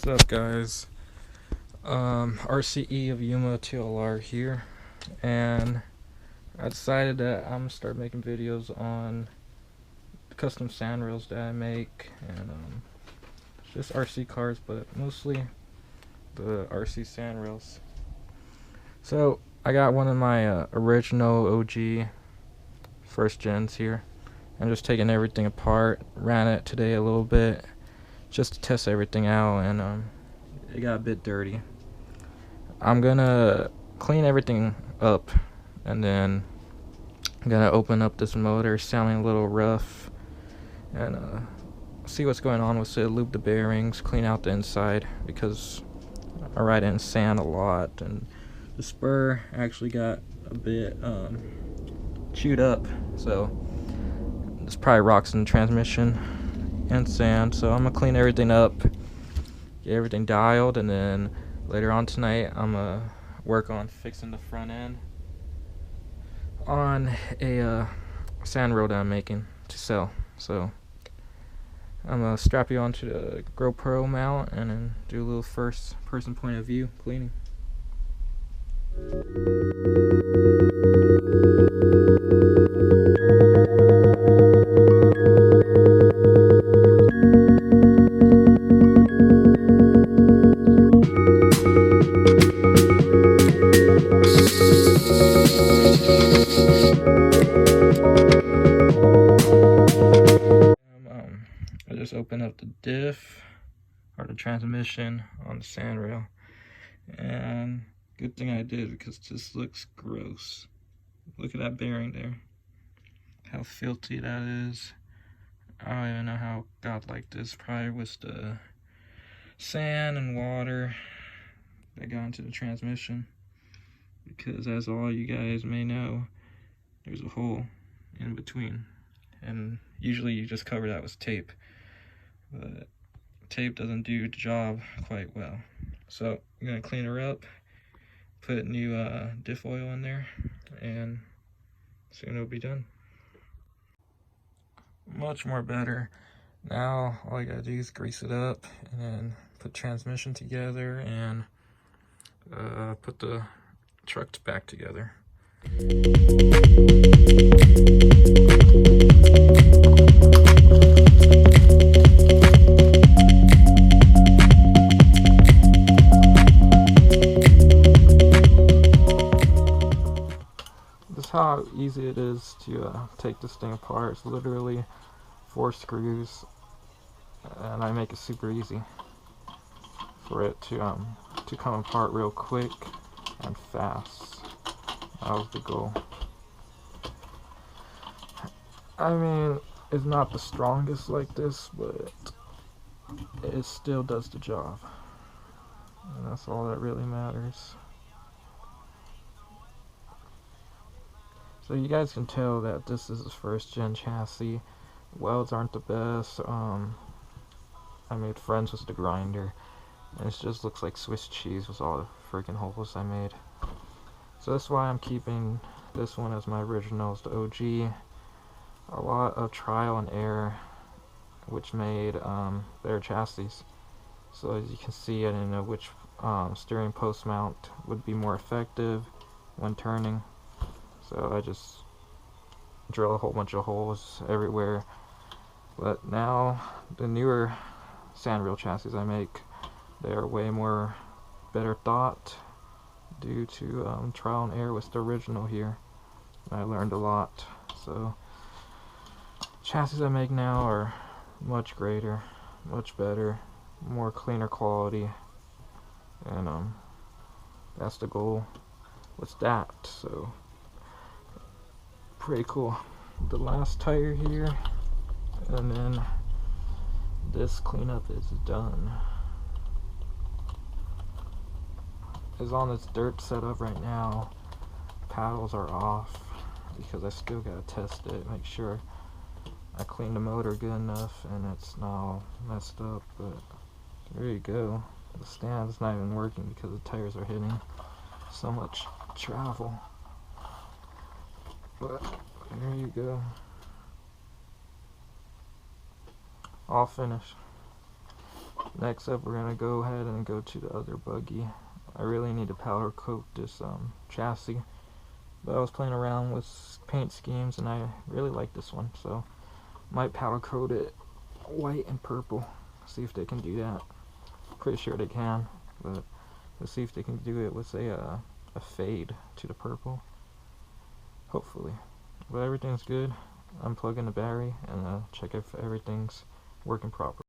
What's up, guys? RCE of Yuma TLR here, and I decided that I'm gonna start making videos on custom sandrails that I make, and just RC cars, but mostly the RC sandrails. So I got one of my original OG first gens here. I'm just taking everything apart. Ran it today a little bit just to test everything out, and it got a bit dirty. I'm gonna clean everything up, and then I'm gonna open up this motor, sounding a little rough, and see what's going on with it. Lube the bearings, clean out the inside, because I ride it in sand a lot, and the spur actually got a bit chewed up, so there's probably rocks in the transmission and sand. So I'm gonna clean everything up, get everything dialed, and then later on tonight I'm gonna work on fixing the front end on a sandrail that I'm making to sell. So I'm gonna strap you onto the GoPro mount and then do a little first person point of view cleaning. I just opened up the diff or the transmission on the sandrail, and good thing I did, because this looks gross. Look at that bearing there, how filthy that is. I don't even know how it got like this. Probably was the sand and water that got into the transmission, because as all you guys may know, there's a hole in between, and usually you just cover that with tape, but tape doesn't do the job quite well. So I'm gonna clean her up, put new diff oil in there, and soon it'll be done. Much more better. Now all I gotta do is grease it up and then put transmission together and put the truck back together. This is how easy it is to take this thing apart. It's literally 4 screws, and I make it super easy for it to come apart real quick and fast. That was the goal. I mean, it's not the strongest like this, but it still does the job, and that's all that really matters. So you guys can tell that this is a first gen chassis. Welds aren't the best. I made friends with the grinder, and it just looks like Swiss cheese with all the freaking holes I made. So that's why I'm keeping this one as my original, as the OG. A lot of trial and error, which made better chassis. So as you can see, I didn't know which steering post mount would be more effective when turning. So I just drill a whole bunch of holes everywhere. But now the newer sandrail chassis I make, they are way more better thought due to trial and error with the original here. I learned a lot. So chassis I make now are much greater, much better, more cleaner quality, and that's the goal with that. So pretty cool. The last tire here, and then this cleanup is done. Is on this dirt setup right now. Paddles are off because I still gotta test it, make sure I clean the motor good enough and it's not all messed up. But there you go. The stand is not even working because the tires are hitting so much travel. But there you go. All finished. Next up, we're gonna go ahead and go to the other buggy. I really need to powder coat this chassis, but I was playing around with paint schemes and I really like this one, so might powder coat it white and purple. See if they can do that. Pretty sure they can, but let's see if they can do it with a fade to the purple. Hopefully. But everything's good. Unplug in the battery and check if everything's working properly.